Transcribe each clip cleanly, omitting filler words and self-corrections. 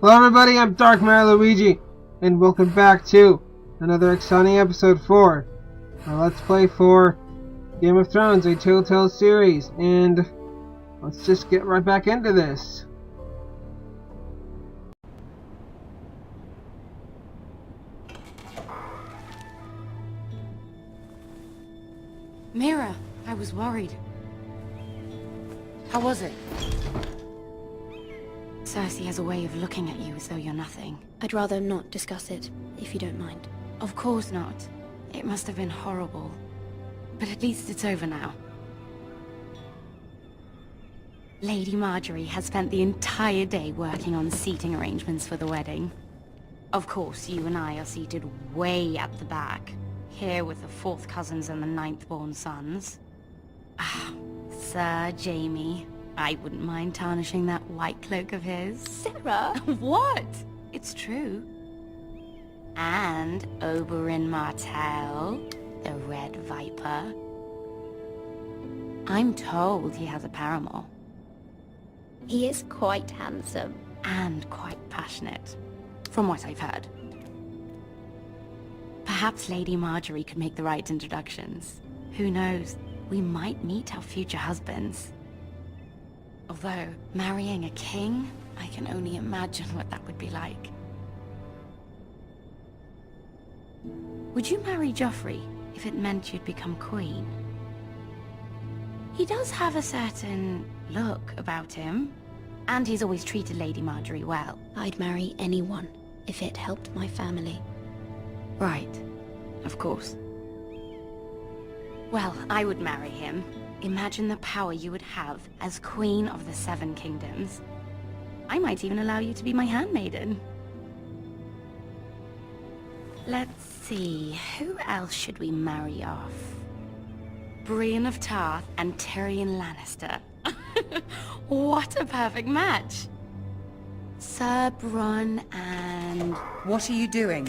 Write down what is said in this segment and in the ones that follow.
Hello everybody, I'm Dark Mario Luigi, and welcome back to another exciting episode for our Let's Play for Game of Thrones, a Telltale series, and let's just get right back into this. Mira, I was worried. How was it? Cersei has a way of looking at you as though you're nothing. I'd rather not discuss it, if you don't mind. Of course not. It must have been horrible. But at least it's over now. Lady Marjorie has spent the entire day working on seating arrangements for the wedding. Of course, you and I are seated way at the back, here with the 4th cousins and the 9th-born sons. Ah, Sir Jaime. I wouldn't mind tarnishing that white cloak of his. Sarah! What? It's true. And Oberyn Martell, the Red Viper. I'm told he has a paramour. He is quite handsome. And quite passionate, from what I've heard. Perhaps Lady Marjorie could make the right introductions. Who knows? We might meet our future husbands. Although, marrying a king, I can only imagine what that would be like. Would you marry Joffrey if it meant you'd become queen? He does have a certain look about him, and he's always treated Lady Marjorie well. I'd marry anyone if it helped my family. Right, of course. Well, I would marry him. Imagine the power you would have as Queen of the 7 Kingdoms. I might even allow you to be my handmaiden. Let's see, who else should we marry off? Brienne of Tarth and Tyrion Lannister. What a perfect match! Sir Bronn and... What are you doing?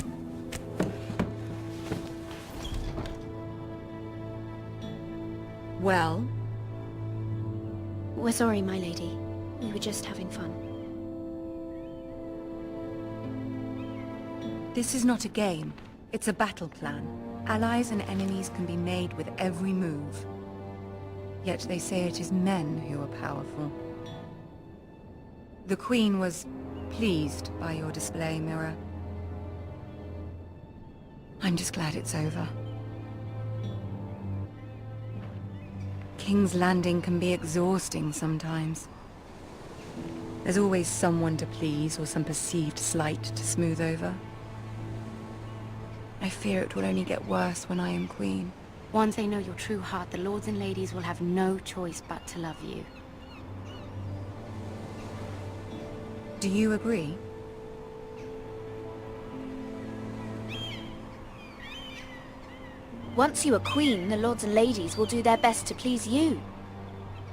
Well? We're sorry, my lady. We were just having fun. This is not a game. It's a battle plan. Allies and enemies can be made with every move. Yet they say it is men who are powerful. The Queen was pleased by your display, Mira. I'm just glad it's over. King's Landing can be exhausting sometimes. There's always someone to please or some perceived slight to smooth over. I fear it will only get worse when I am queen. Once they know your true heart, the lords and ladies will have no choice but to love you. Do you agree? Once you are queen, the lords and ladies will do their best to please you.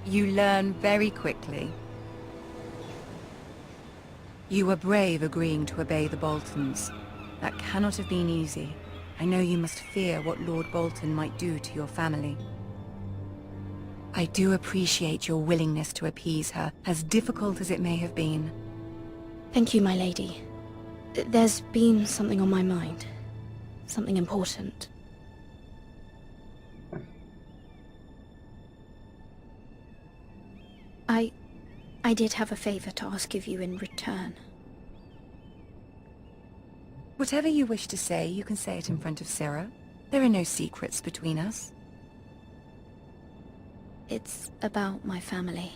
You learn very quickly. You were brave agreeing to obey the Boltons. That cannot have been easy. I know you must fear what Lord Bolton might do to your family. I do appreciate your willingness to appease her, as difficult as it may have been. Thank you, my lady. There's been something on my mind. Something important. I did have a favor to ask of you in return. Whatever you wish to say, you can say it in front of Sarah. There are no secrets between us. It's about my family.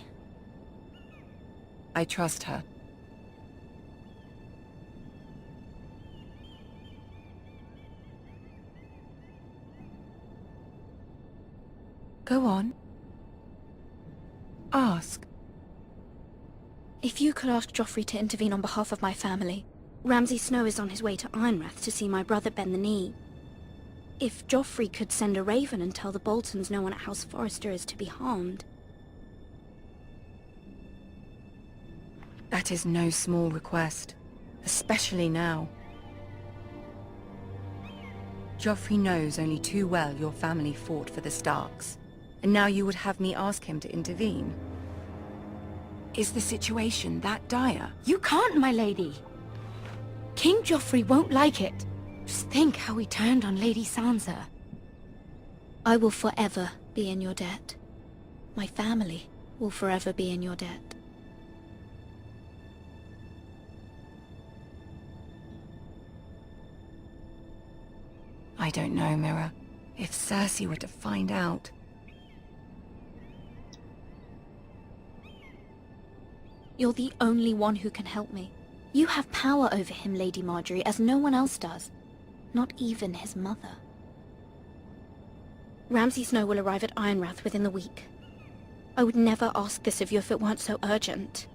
I trust her. Go on. Ask. If you could ask Joffrey to intervene on behalf of my family. Ramsay Snow is on his way to Ironrath to see my brother bend the knee. If Joffrey could send a raven and tell the Boltons no one at House Forrester is to be harmed. That is no small request, especially now. Joffrey knows only too well your family fought for the Starks, and now you would have me ask him to intervene. Is the situation that dire? You can't, my lady. King Joffrey won't like it. Just think how he turned on Lady Sansa. I will forever be in your debt. My family will forever be in your debt. I don't know, Mira. If Cersei were to find out... You're the only one who can help me. You have power over him, Lady Marjorie, as no one else does. Not even his mother. Ramsay Snow will arrive at Ironrath within the week. I would never ask this of you if it weren't so urgent.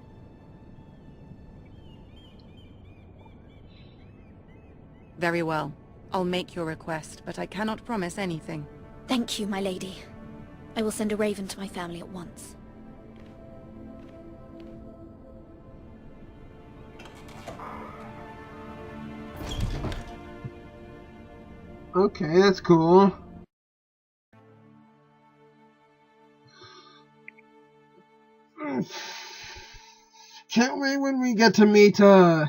Very well. I'll make your request, but I cannot promise anything. Thank you, my lady. I will send a raven to my family at once. Okay, that's cool. Can't wait when we get to meet John.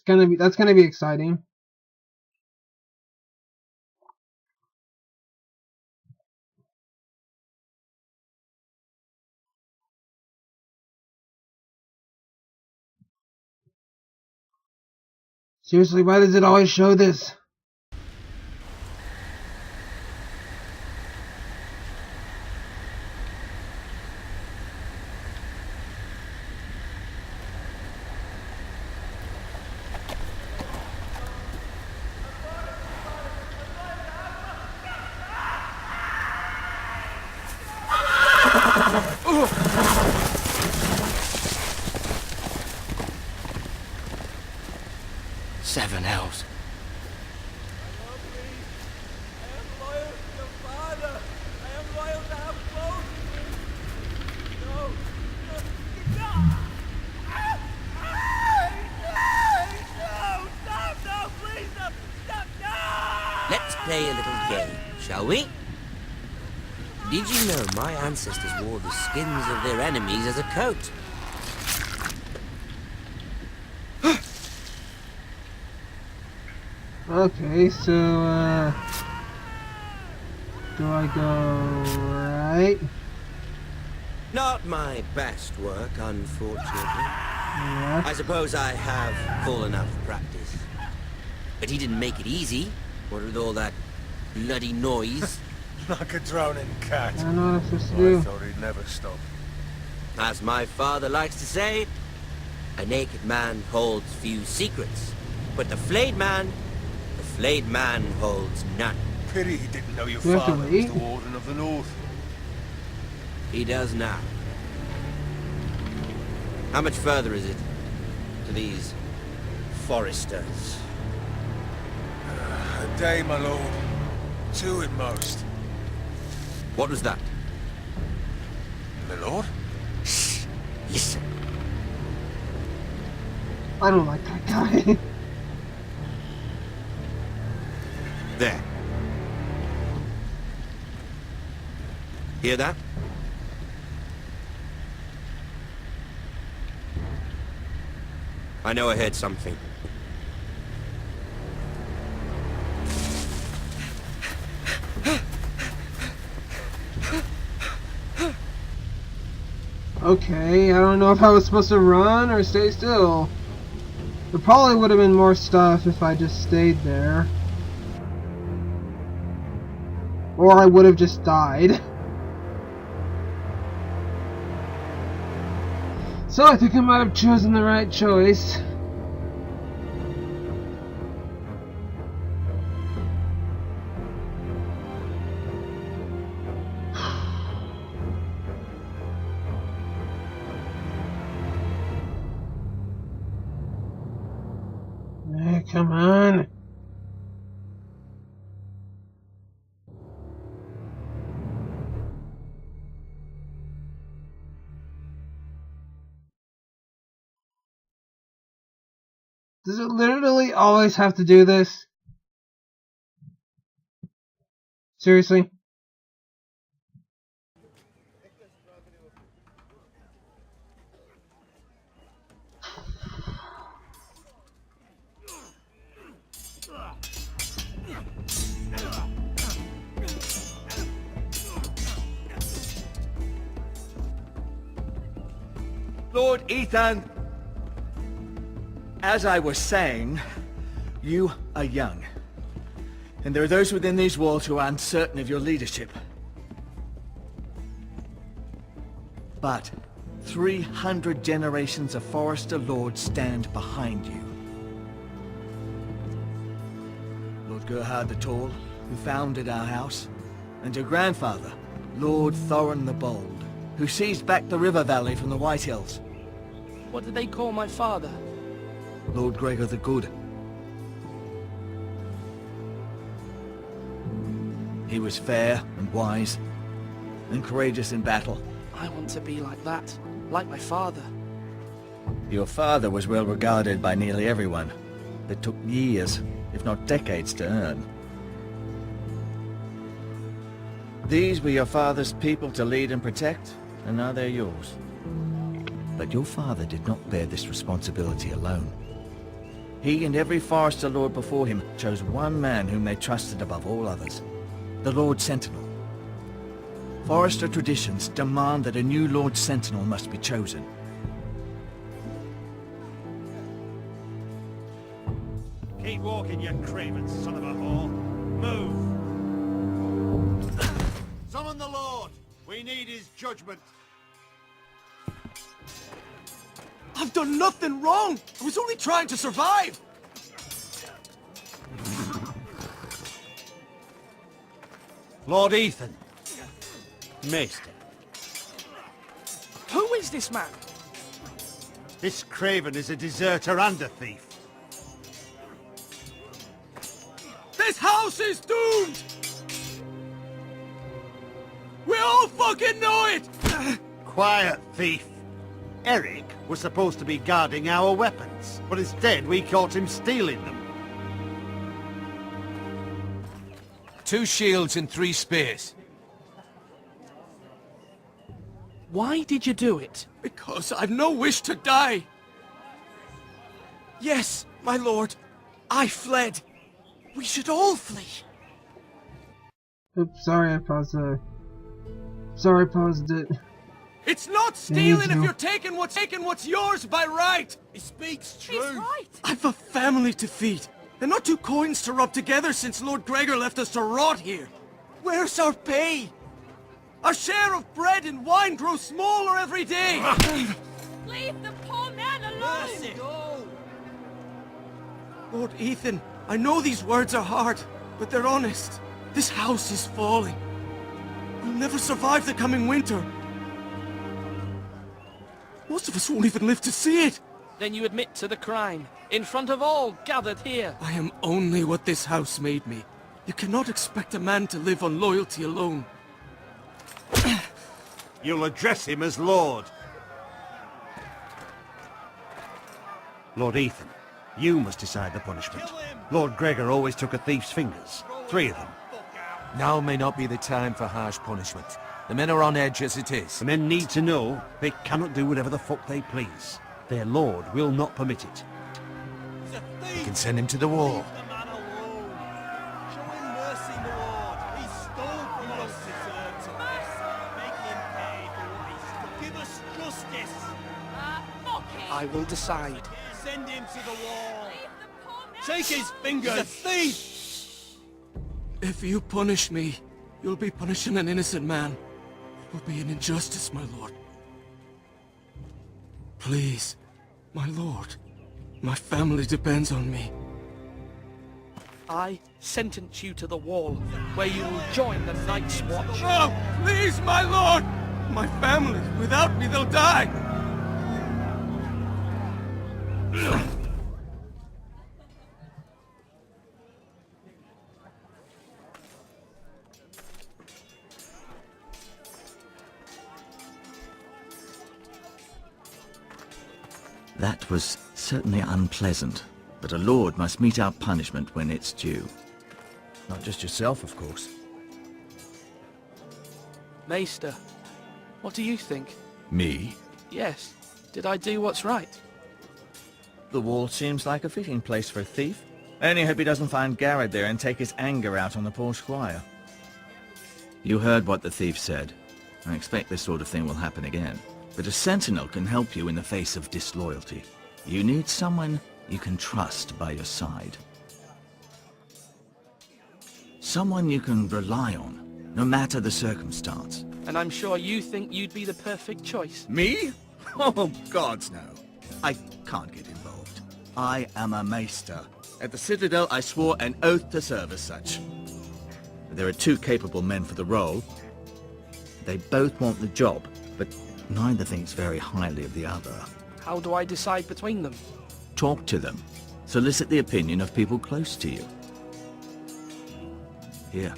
That's gonna be exciting. Seriously, why does it always show this? Seven hells. Let's play a little game, shall we? Did you know my ancestors wore the skins of their enemies as a coat? Okay, so, do I go right? Not my best work, unfortunately. Yeah. I suppose I have fallen out of practice. But he didn't make it easy, what with all that bloody noise. Like a drowning cat. I don't know what I'm supposed to I do. thought he'd never stop. As my father likes to say, a naked man holds few secrets, but the flayed man holds none. Pity he didn't know your You have to father was wait? the Warden of the North. He does now. How much further is it to these foresters? A day, my lord. 2 at most. What was that? My lord? Shh! Listen. I don't like that guy. There. Hear that? I know I heard something. Okay, I don't know if I was supposed to run or stay still. There probably would have been more stuff if I just stayed there. Or I would have just died. So I think I might have chosen the right choice. Hey, come on. Does it literally always have to do this? Seriously? Lord Ethan! As I was saying, you are young. And there are those within these walls who are uncertain of your leadership. But 300 generations of Forester Lords stand behind you. Lord Gerhard the Tall, who founded our house, and your grandfather, Lord Thorin the Bold, who seized back the river valley from the White Hills. What did they call my father? Lord Gregor the Good. He was fair and wise, and courageous in battle. I want to be like that, like my father. Your father was well regarded by nearly everyone. It took years, if not decades, to earn. These were your father's people to lead and protect, and now they're yours. But your father did not bear this responsibility alone. He and every Forester Lord before him chose one man whom they trusted above all others, the Lord Sentinel. Forester traditions demand that a new Lord Sentinel must be chosen. Keep walking, you craven son of a whore. Move! Summon the Lord! We need his judgment. I've done nothing wrong! I was only trying to survive! Lord Ethan. Maester. Who is this man? This craven is a deserter and a thief. This house is doomed! We all fucking know it! Quiet, thief. Eric was supposed to be guarding our weapons, but instead we caught him stealing them. 2 shields and 3 spears. Why did you do it? Because I've no wish to die. Yes, my lord. I fled. We should all flee. Oops, sorry I paused it. Sorry I paused it. It's not stealing if you're taking what's yours by right. He speaks true. He's right. I've a family to feed, and not 2 coins to rub together since Lord Gregor left us to rot here. Where's our pay? Our share of bread and wine grows smaller every day. Leave the poor man alone! Lord Ethan, I know these words are hard, but they're honest. This house is falling. We'll never survive the coming winter. Most of us won't even live to see it. Then you admit to the crime, in front of all gathered here. I am only what this house made me. You cannot expect a man to live on loyalty alone. You'll address him as Lord. Lord Ethan, you must decide the punishment. Lord Gregor always took a thief's fingers. 3 of them. Now may not be the time for harsh punishment. The men are on edge as it is. The men need to know they cannot do whatever the fuck they please. Their lord will not permit it. You can send him to the wall. I will decide. Send him to the wall. Take his fingers! He's a thief! If you punish me, you'll be punishing an innocent man. It will be an injustice, my lord. Please, my lord. My family depends on me. I sentence you to the wall, where you will join the Night's Watch. No! Please, my lord! My family, without me, they'll die! That was certainly unpleasant, but a lord must mete out punishment when it's due. Not just yourself, of course. Maester, what do you think? Me? Yes. Did I do what's right? The wall seems like a fitting place for a thief. I only hope he doesn't find Garrett there and take his anger out on the poor squire. You heard what the thief said. I expect this sort of thing will happen again. But a sentinel can help you in the face of disloyalty. You need someone you can trust by your side. Someone you can rely on, no matter the circumstance. And I'm sure you think you'd be the perfect choice. Me? Oh, gods no. I can't get involved. I am a maester. At the Citadel, I swore an oath to serve as such. There are two capable men for the role. They both want the job, but neither thinks very highly of the other. How do I decide between them? Talk to them. Solicit the opinion of people close to you. Here,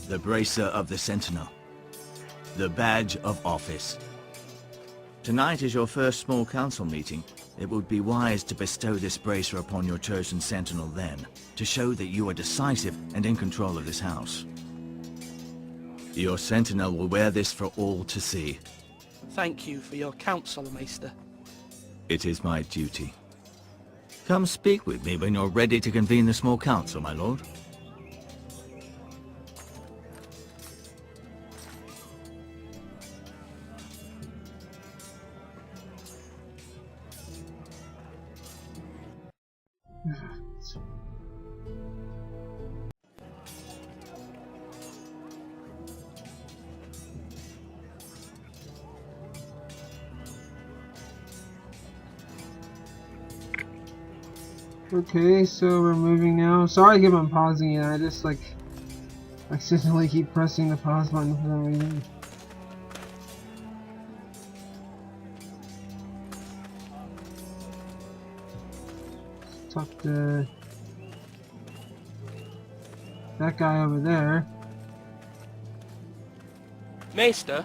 the bracer of the Sentinel. The badge of office. Tonight is your first small council meeting. It would be wise to bestow this bracer upon your chosen Sentinel then, to show that you are decisive and in control of this house. Your Sentinel will wear this for all to see. Thank you for your counsel, Maester. It is my duty. Come speak with me when you're ready to convene the small council, my lord. Okay, so we're moving now. Sorry to keep on pausing it, I just like accidentally keep pressing the pause button for some reason. Let's talk to that guy over there. Maester?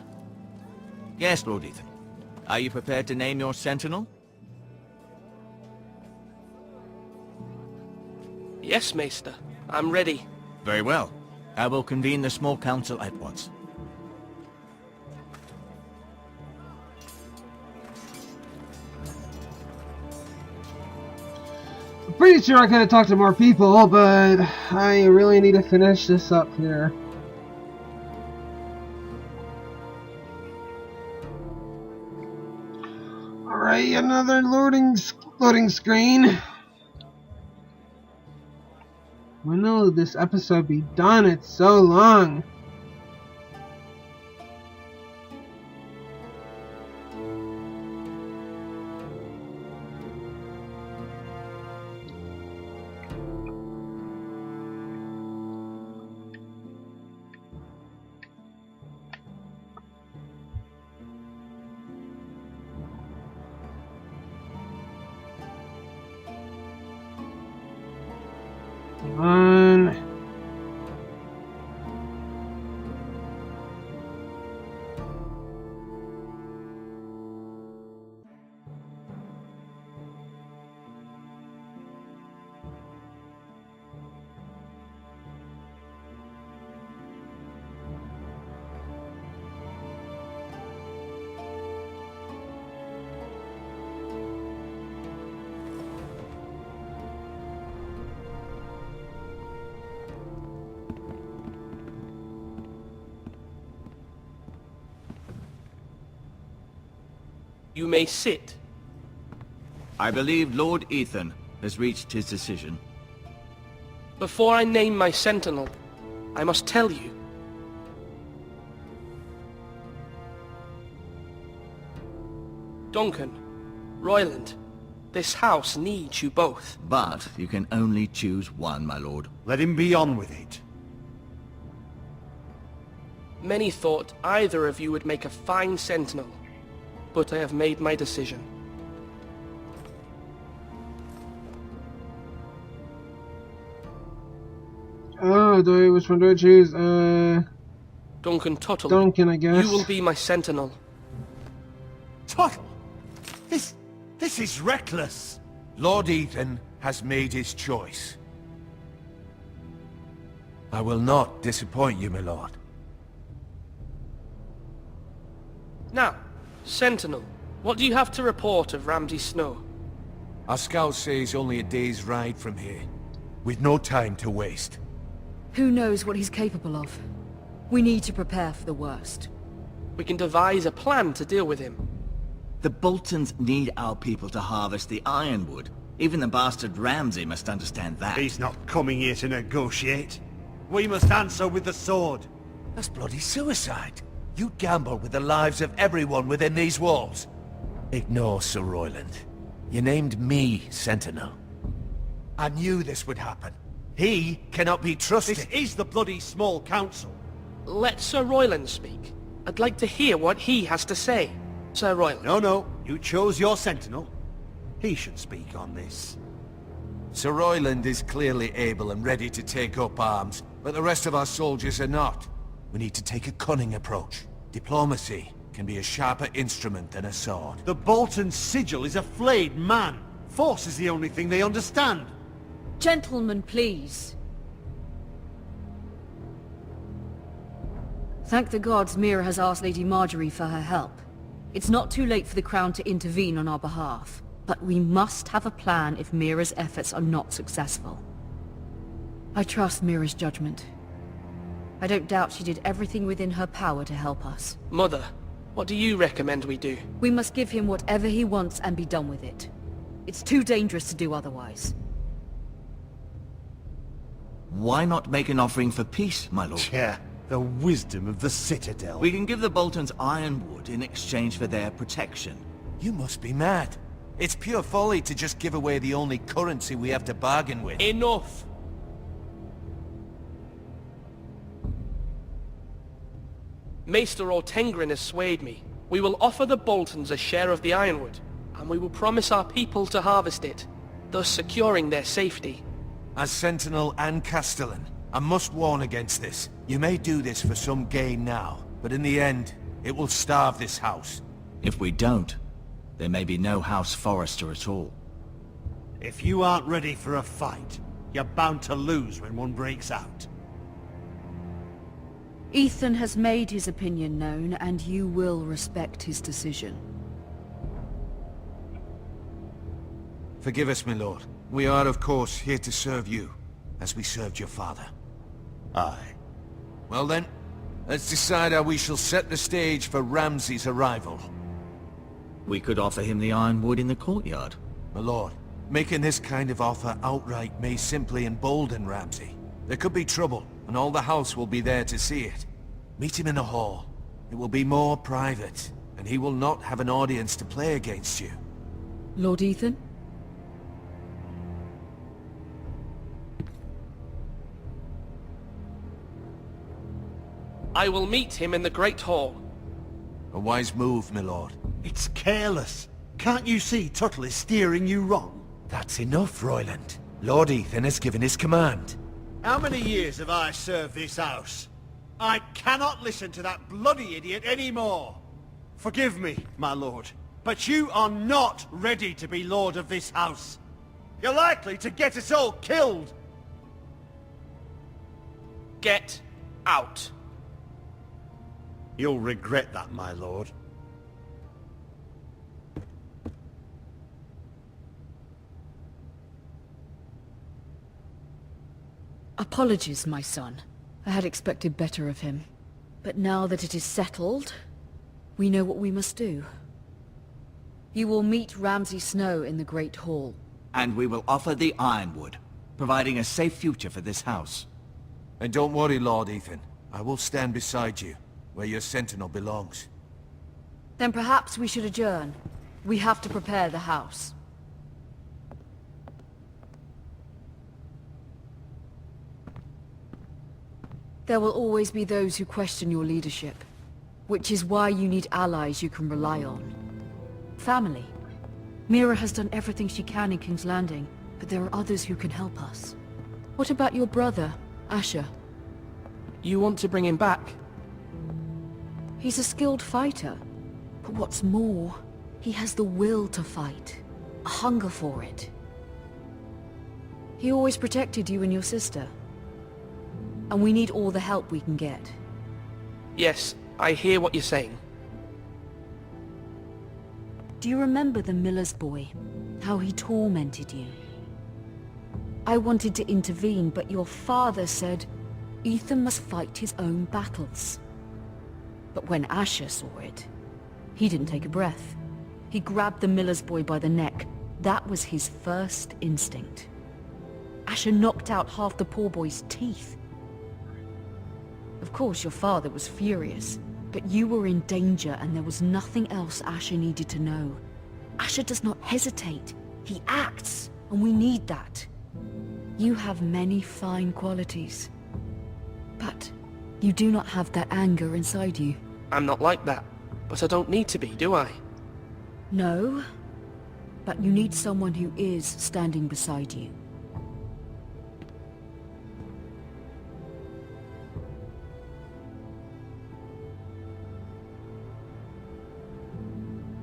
Yes, Lord Ethan. Are you prepared to name your Sentinel? Yes, Maester. I'm ready. Very well. I will convene the small council at once. I'm pretty sure I could have talked to more people, but I really need to finish this up here. Alright, another loading screen. When will this episode be done? It's so long. Come on. You may sit. I believe Lord Ethan has reached his decision. Before I name my sentinel, I must tell you. Duncan, Royland, this house needs you both. But you can only choose one, my lord. Let him be on with it. Many thought either of you would make a fine sentinel, but I have made my decision. Oh, which one do I choose? Duncan Tuttle. Duncan, I guess. You will be my sentinel. Tuttle! This is reckless! Lord Ethan has made his choice. I will not disappoint you, my lord. Now, Sentinel, what do you have to report of Ramsay Snow? Our scouts say he's only a day's ride from here, with no time to waste. Who knows what he's capable of? We need to prepare for the worst. We can devise a plan to deal with him. The Boltons need our people to harvest the ironwood. Even the bastard Ramsay must understand that. He's not coming here to negotiate. We must answer with the sword. That's bloody suicide. You gamble with the lives of everyone within these walls. Ignore Sir Royland. You named me Sentinel. I knew this would happen. He cannot be trusted. This is the bloody small council. Let Sir Royland speak. I'd like to hear what he has to say. Sir Royland. No, you chose your sentinel. He should speak on this. Sir Royland is clearly able and ready to take up arms, but the rest of our soldiers are not. We need to take a cunning approach. Diplomacy can be a sharper instrument than a sword. The Bolton sigil is a flayed man. Force is the only thing they understand. Gentlemen, please. Thank the gods Mira has asked Lady Marjorie for her help. It's not too late for the Crown to intervene on our behalf, but we must have a plan if Mira's efforts are not successful. I trust Mira's judgment. I don't doubt she did everything within her power to help us. Mother, what do you recommend we do? We must give him whatever he wants and be done with it. It's too dangerous to do otherwise. Why not make an offering for peace, my lord? Yeah, the wisdom of the Citadel. We can give the Boltons ironwood in exchange for their protection. You must be mad. It's pure folly to just give away the only currency we have to bargain with. Enough! Maester Ortengrin has swayed me. We will offer the Boltons a share of the ironwood, and we will promise our people to harvest it, thus securing their safety. As Sentinel and Castellan, I must warn against this. You may do this for some gain now, but in the end, it will starve this house. If we don't, there may be no House Forrester at all. If you aren't ready for a fight, you're bound to lose when one breaks out. Ethan has made his opinion known, and you will respect his decision. Forgive us, my lord. We are, of course, here to serve you, as we served your father. Aye. Well then, let's decide how we shall set the stage for Ramsay's arrival. We could offer him the ironwood in the courtyard. My lord, making this kind of offer outright may simply embolden Ramsay. There could be trouble, and all the house will be there to see it. Meet him in the hall. It will be more private, and he will not have an audience to play against you. Lord Ethan? I will meet him in the Great Hall. A wise move, my lord. It's careless. Can't you see Tuttle is steering you wrong? That's enough, Royland. Lord Ethan has given his command. How many years have I served this house? I cannot listen to that bloody idiot anymore. Forgive me, my lord, but you are not ready to be lord of this house. You're likely to get us all killed. Get out. You'll regret that, my lord. Apologies, my son. I had expected better of him. But now that it is settled, we know what we must do. You will meet Ramsay Snow in the Great Hall. And we will offer the ironwood, providing a safe future for this house. And don't worry, Lord Ethan. I will stand beside you, where your sentinel belongs. Then perhaps we should adjourn. We have to prepare the house. There will always be those who question your leadership, which is why you need allies you can rely on. Family. Mira has done everything she can in King's Landing, but there are others who can help us. What about your brother, Asher? You want to bring him back? He's a skilled fighter, but what's more, he has the will to fight, a hunger for it. He always protected you and your sister, and we need all the help we can get. Yes, I hear what you're saying. Do you remember the miller's boy? How he tormented you? I wanted to intervene, but your father said Ethan must fight his own battles. But when Asher saw it, he didn't take a breath. He grabbed the miller's boy by the neck. That was his first instinct. Asher knocked out half the poor boy's teeth. Of course, your father was furious, but you were in danger and there was nothing else Asher needed to know. Asher does not hesitate. He acts, and we need that. You have many fine qualities, but you do not have that anger inside you. I'm not like that, but I don't need to be, do I? No, but you need someone who is standing beside you.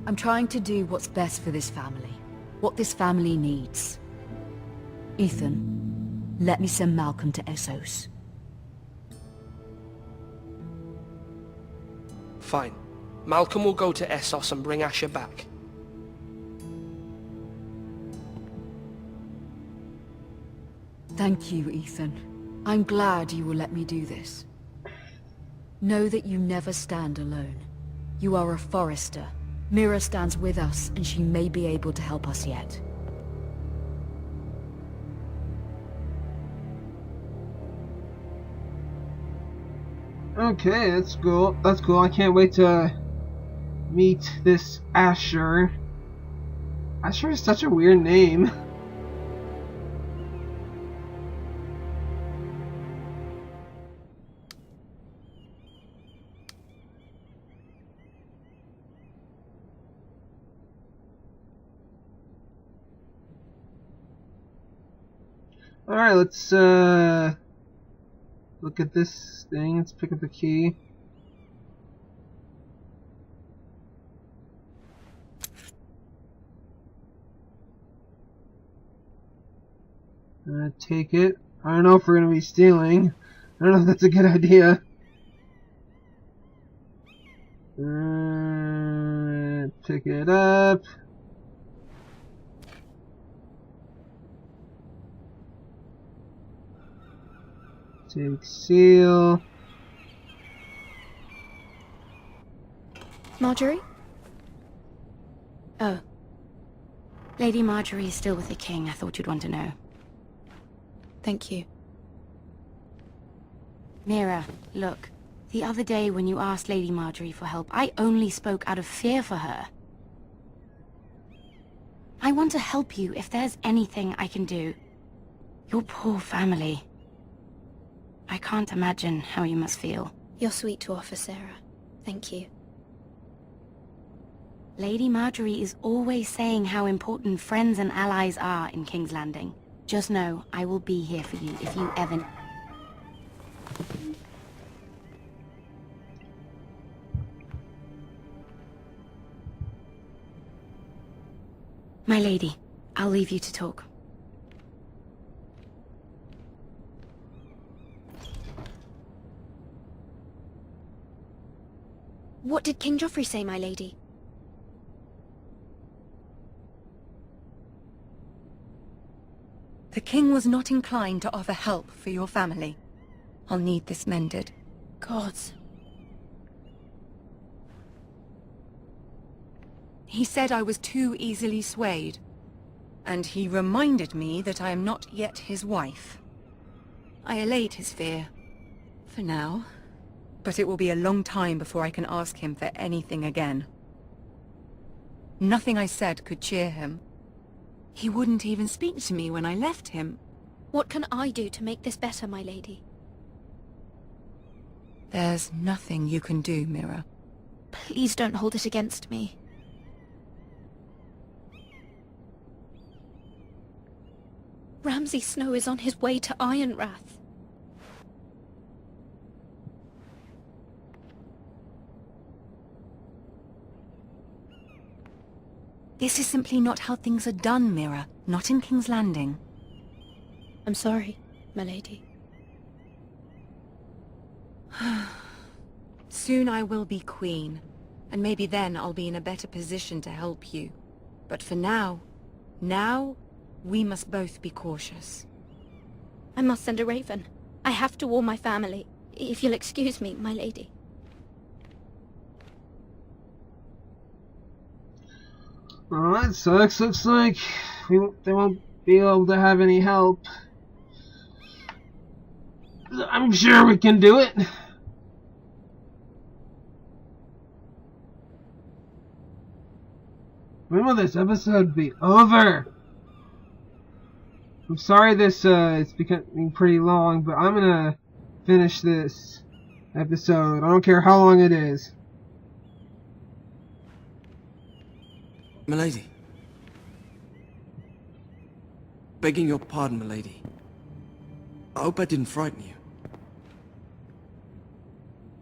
I'm trying to do what's best for this family, what this family needs. Ethan, let me send Malcolm to Essos. Fine. Malcolm will go to Essos and bring Asher back. Thank you, Ethan. I'm glad you will let me do this. Know that you never stand alone. You are a Forrester. Mira stands with us, and she may be able to help us yet. Okay, that's cool. That's cool. I can't wait to meet this Asher. Asher is such a weird name. Alright, let's look at this thing. Let's pick up the key. Take it. I don't know if we're gonna be stealing. I don't know if that's a good idea. Pick it up. Take seal. Marjorie? Oh. Lady Marjorie is still with the king. I thought you'd want to know. Thank you. Mira, look. The other day when you asked Lady Marjorie for help, I only spoke out of fear for her. I want to help you if there's anything I can do. Your poor family. I can't imagine how you must feel. You're sweet to offer, Sarah. Thank you. Lady Marjorie is always saying how important friends and allies are in King's Landing. Just know, I will be here for you if you ever... My lady, I'll leave you to talk. What did King Joffrey say, my lady? The king was not inclined to offer help for your family. I'll need this mended. Gods. He said I was too easily swayed. And he reminded me that I am not yet his wife. I allayed his fear. For now. But it will be a long time before I can ask him for anything again. Nothing I said could cheer him. He wouldn't even speak to me when I left him. What can I do to make this better, my lady? There's nothing you can do, Mira. Please don't hold it against me. Ramsay Snow is on his way to Ironrath. This is simply not how things are done, Mira. Not in King's Landing. I'm sorry, my lady. Soon I will be queen, and maybe then I'll be in a better position to help you. But for now, we must both be cautious. I must send a raven. I have to warn my family. If you'll excuse me, my lady. Well, that sucks. Looks like they won't be able to have any help. I'm sure we can do it. When will this episode be over? I'm sorry this it's becoming pretty long, but I'm gonna finish this episode. I don't care how long it is. Milady. Begging your pardon, milady. I hope I didn't frighten you.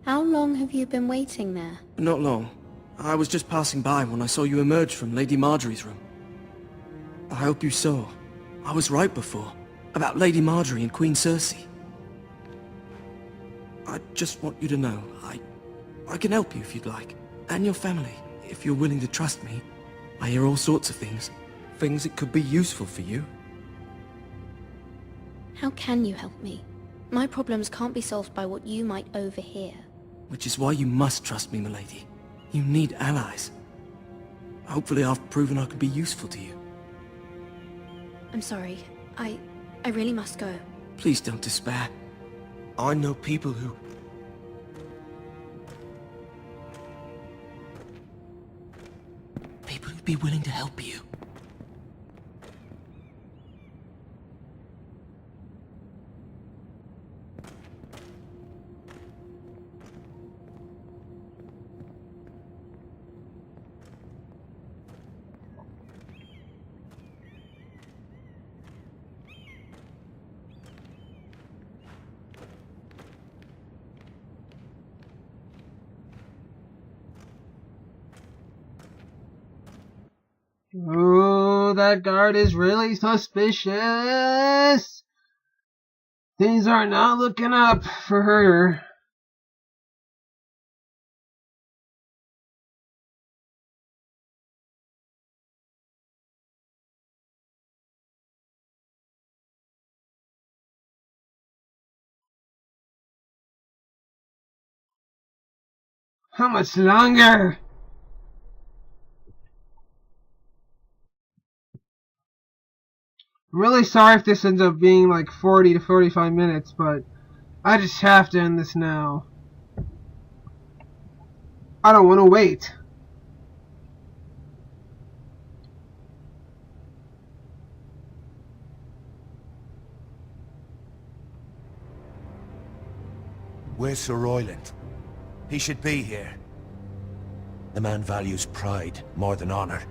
How long have you been waiting there? Not long. I was just passing by when I saw you emerge from Lady Marjorie's room. I hope you saw. I was right before. About Lady Marjorie and Queen Cersei. I just want you to know, I can help you if you'd like. And your family, if you're willing to trust me. I hear all sorts of things. Things that could be useful for you. How can you help me? My problems can't be solved by what you might overhear. Which is why you must trust me, milady. You need allies. Hopefully I've proven I could be useful to you. I'm sorry. I really must go. Please don't despair. I know people who... People who'd be willing to help you. Oh, that guard is really suspicious. Things are not looking up for her. How much longer? I'm really sorry if this ends up being like 40 to 45 minutes, but I just have to end this now. I don't want to wait. Where's Sir Royland? He should be here. The man values pride more than honor.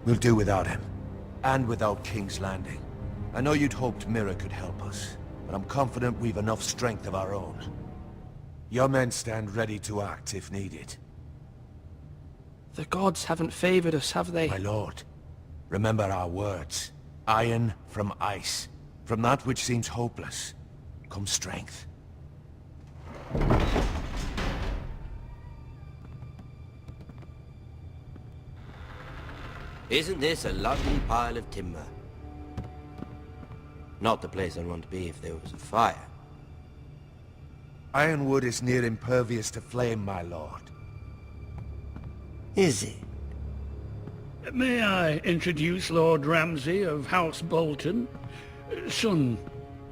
We'll do without him. And without King's Landing. I know you'd hoped Mira could help us, but I'm confident we've enough strength of our own. Your men stand ready to act if needed. The gods haven't favored us, have they? My lord, remember our words. Iron from ice. From that which seems hopeless, comes strength. Isn't this a lovely pile of timber? Not the place I'd want to be if there was a fire. Ironwood is near impervious to flame, my lord. Is it? May I introduce Lord Ramsay of House Bolton, son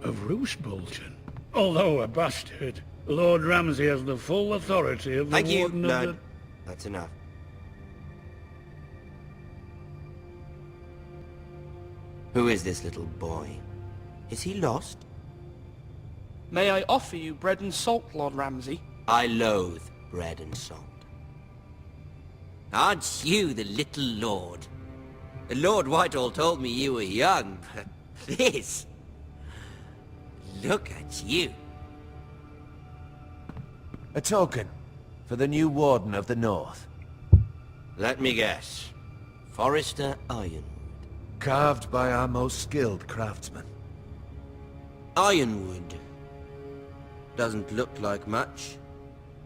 of Roose Bolton. Although a bastard, Lord Ramsay has the full authority of the Thank you, Warden of Lord. the... That's enough. Who is this little boy? Is he lost? May I offer you bread and salt, Lord Ramsay? I loathe bread and salt. Aren't you the little lord? Lord Whitehall told me you were young, but this... Look at you. A token for the new Warden of the North. Let me guess. Forrester Ironwood. Carved by our most skilled craftsmen. Ironwood. Doesn't look like much.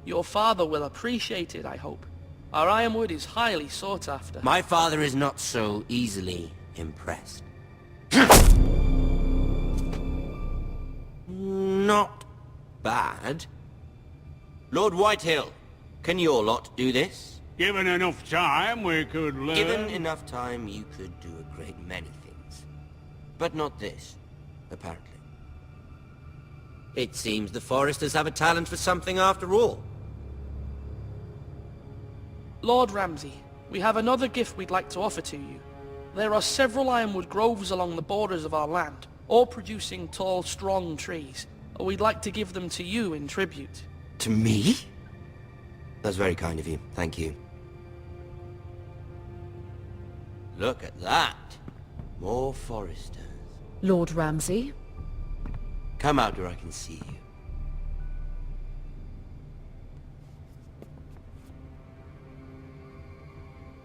Your father will appreciate it, I hope. Our ironwood is highly sought after. My father is not so easily impressed. Not bad. Lord Whitehill, can your lot do this? Given enough time, we could learn... Given enough time, you could do a great many things. But not this, apparently. It seems the Foresters have a talent for something after all. Lord Ramsay, we have another gift we'd like to offer to you. There are several ironwood groves along the borders of our land, all producing tall, strong trees. We'd like to give them to you in tribute. To me? That's very kind of you. Thank you. Look at that. More Foresters. Lord Ramsay? Come out where I can see you.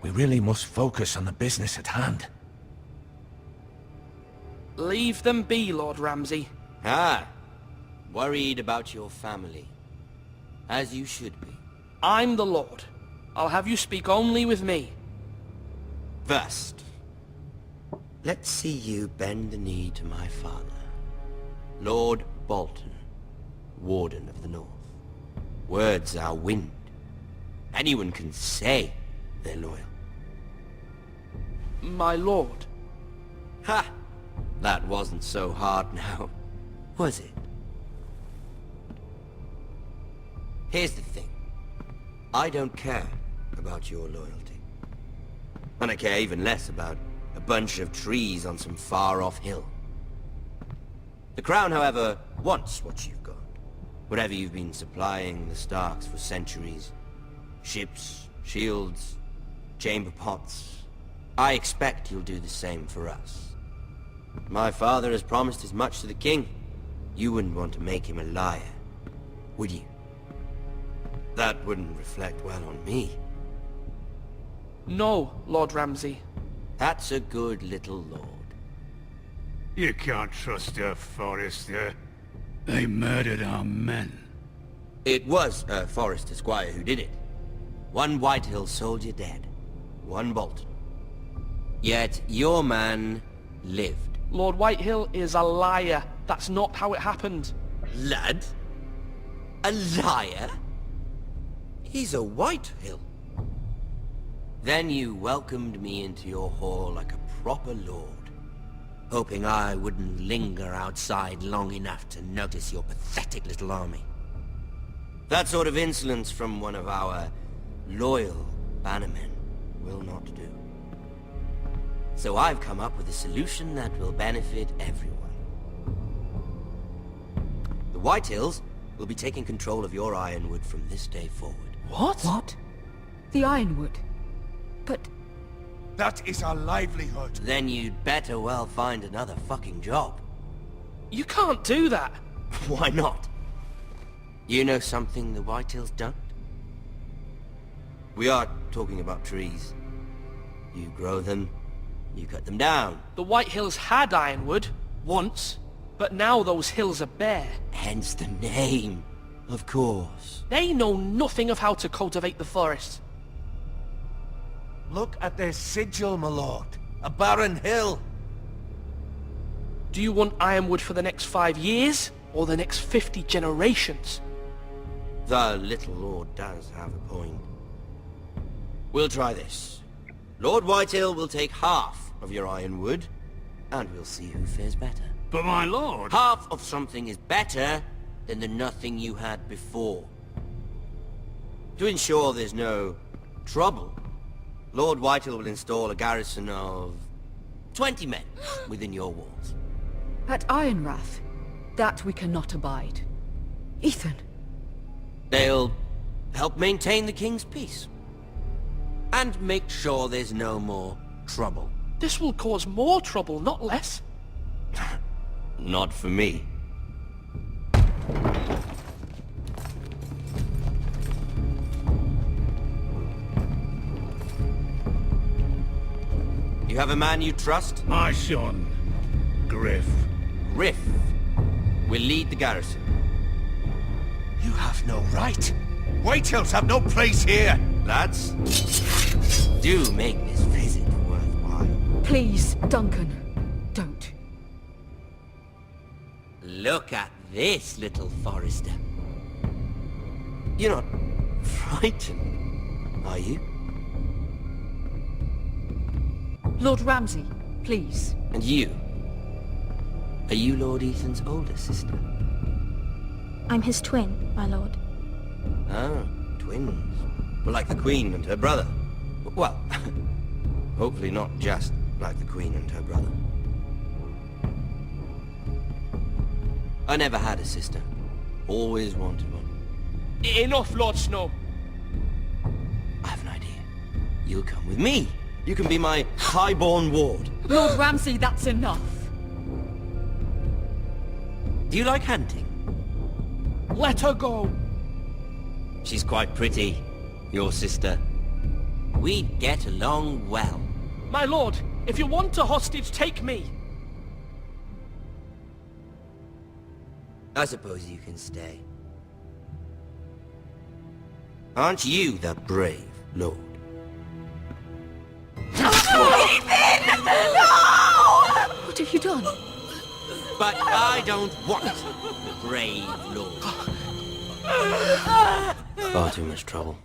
We really must focus on the business at hand. Leave them be, Lord Ramsay. Ah, worried about your family. As you should be. I'm the Lord. I'll have you speak only with me. First, let's see you bend the knee to my father, Lord Bolton, Warden of the North. Words are wind. Anyone can say they're loyal. My lord. Ha! That wasn't so hard now, was it? Here's the thing. I don't care about your loyalty. And I care even less about a bunch of trees on some far-off hill. The Crown, however, wants what you've got. Whatever you've been supplying the Starks for centuries. Ships, shields, chamber pots. I expect you'll do the same for us. My father has promised as much to the king. You wouldn't want to make him a liar, would you? That wouldn't reflect well on me. No, Lord Ramsay. That's a good little lord. You can't trust a Forester. They murdered our men. It was a Forester squire who did it. One Whitehill soldier dead. One Bolton. Yet your man lived. Lord Whitehill is a liar. That's not how it happened. Lad? A liar? He's a Whitehill. Then you welcomed me into your hall like a proper lord, hoping I wouldn't linger outside long enough to notice your pathetic little army. That sort of insolence from one of our loyal bannermen will not do. So I've come up with a solution that will benefit everyone. The Whitehills will be taking control of your ironwood from this day forward. What? What? The Ironwood? But... That is our livelihood. Then you'd better well find another fucking job. You can't do that. Why not? You know something the Whitehills don't? We are talking about trees. You grow them, you cut them down. The Whitehills had ironwood, once, but now those hills are bare. Hence the name, of course. They know nothing of how to cultivate the forest. Look at their sigil, my lord. A barren hill. Do you want ironwood for the next 5 years, or the next 50 generations? The little lord does have a point. We'll try this. Lord Whitehill will take half of your ironwood, and we'll see who fares better. But my lord... Half of something is better than the nothing you had before. To ensure there's no trouble, Lord Whitehill will install a garrison of 20 men within your walls. At Ironrath? That we cannot abide. Ethan! They'll help maintain the king's peace. And make sure there's no more trouble. This will cause more trouble, not less. Not for me. You have a man you trust? My son, Griff. Griff will lead the garrison. You have no right. Whitehills have no place here. Lads, do make this visit worthwhile. Please, Duncan, don't. Look at this, little Forester. You're not frightened, are you? Lord Ramsay, please. And you? Are you Lord Ethan's older sister? I'm his twin, my lord. Ah, twins. Well, like the Queen and her brother. Well, hopefully not just like the Queen and her brother. I never had a sister. Always wanted one. Enough, Lord Snow. I have an idea. You'll come with me. You can be my highborn ward. Lord Ramsay, that's enough. Do you like hunting? Let her go. She's quite pretty, your sister. We'd get along well. My lord, if you want a hostage, take me. I suppose you can stay. Aren't you the brave lord? What have you done? But I don't want the brave lord. Far too much trouble.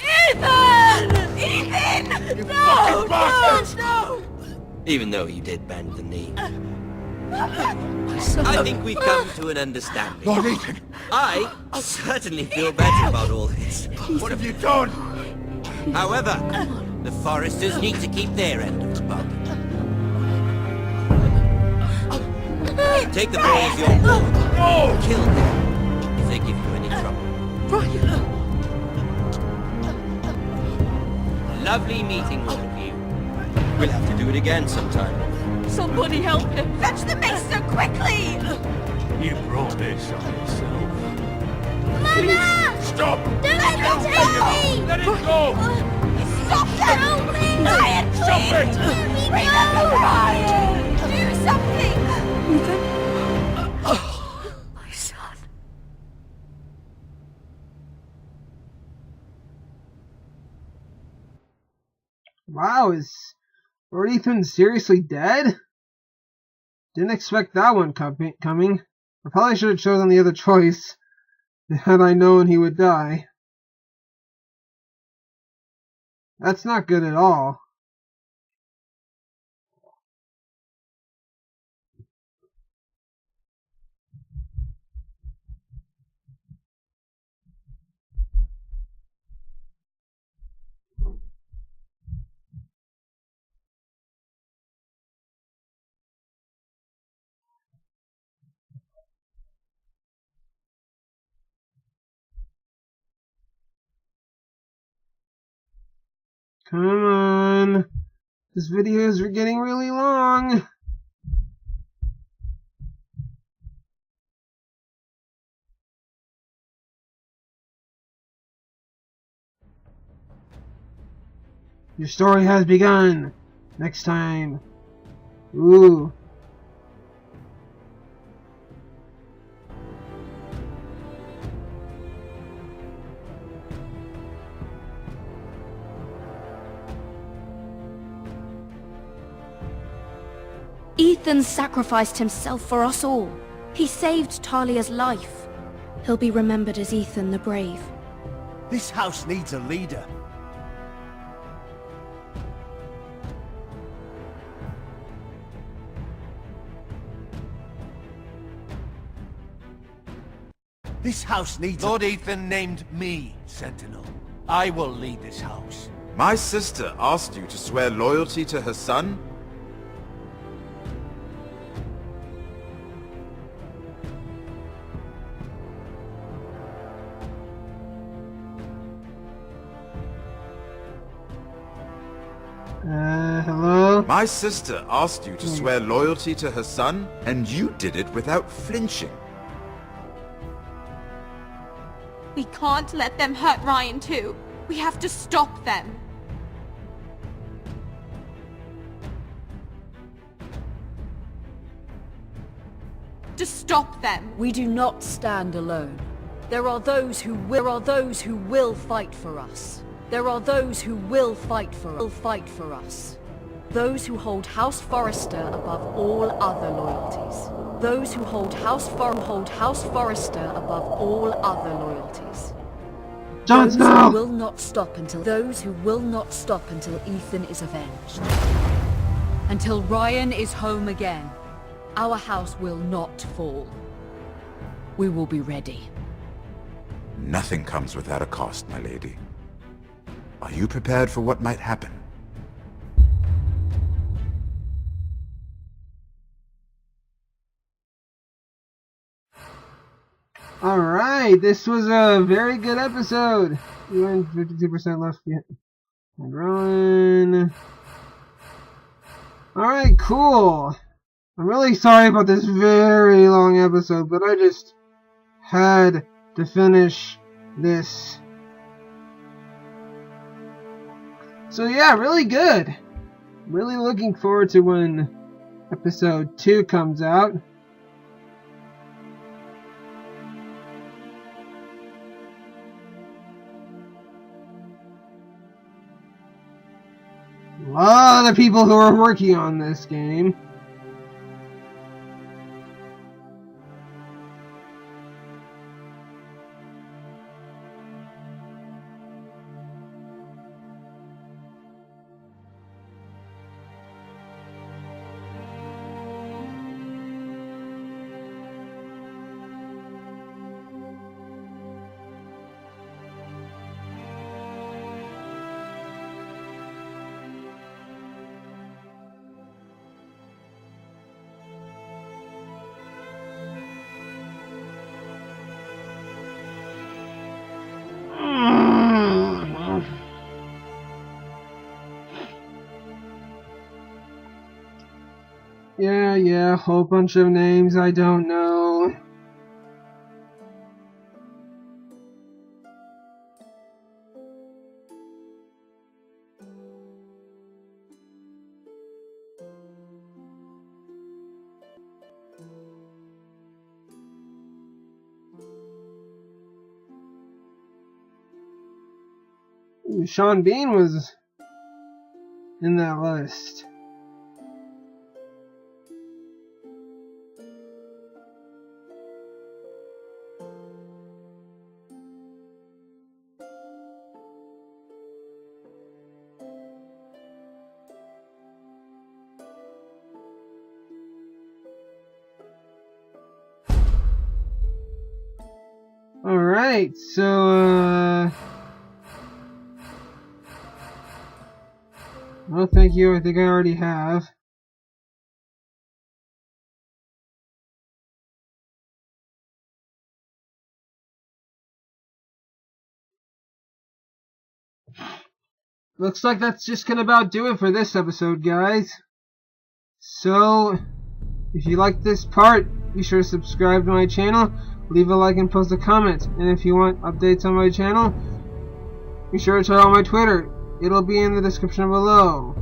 Ethan! Ethan! No! No! Even though you did bend the knee. I think we've come to an understanding. Lord Ethan! I certainly feel better about all this. What have you done? However, the Foresters need to keep their end of the bargain. Take the boy as your ward. No! Kill them if they give you any trouble. Lovely meeting all of you. We'll have to do it again sometime. Somebody help him. Fetch the maester, quickly! You brought this on yourself. Mama! Stop! Don't let him take me! Let it go! Stop that! Please! Ryan, Stop please! it! Remember Ryan! Do something! My son. Wow, is Lord Ethan seriously dead? Didn't expect that one coming. I probably should have chosen the other choice, had I known he would die. That's not good at all. Come on. This video is getting really long. Your story has begun. Next time. Ooh. Ethan sacrificed himself for us all. He saved Talia's life. He'll be remembered as Ethan the Brave. This house needs a leader. This house needs Lord Ethan named me Sentinel. I will lead this house. My sister asked you to swear loyalty to her son? Hello? My sister asked you to swear loyalty to her son, and you did it without flinching. We can't let them hurt Ryan too. We have to stop them. To stop them. We do not stand alone. There are those who will fight for us. There are those who will fight for us. Those who hold House Forrester above all other loyalties. Those who hold House Forrester above all other loyalties. Jon Those Snow! who will not stop until Ethan is avenged. Until Ryan is home again, our house will not fall. We will be ready. Nothing comes without a cost, my lady. Are you prepared for what might happen? Alright, this was a very good episode. You went 52% left yet. And run. Alright, cool. I'm really sorry about this very long episode, but I just had to finish this. So yeah, really good. Really looking forward to when episode 2 comes out. A lot of people who are working on this game. Yeah, whole bunch of names I don't know. Ooh, Sean Bean was in that list. Alright, so, well, thank you, I think I already have. Looks like that's just gonna about do it for this episode, guys. So, if you like this part, be sure to subscribe to my channel, leave a like and post a comment. And if you want updates on my channel, be sure to check out my Twitter. It'll be in the description below.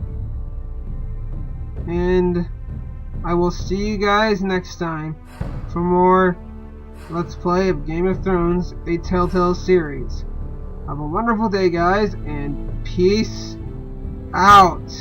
And I will see you guys next time for more Let's Play of Game of Thrones, a Telltale series. Have a wonderful day, guys, and peace out.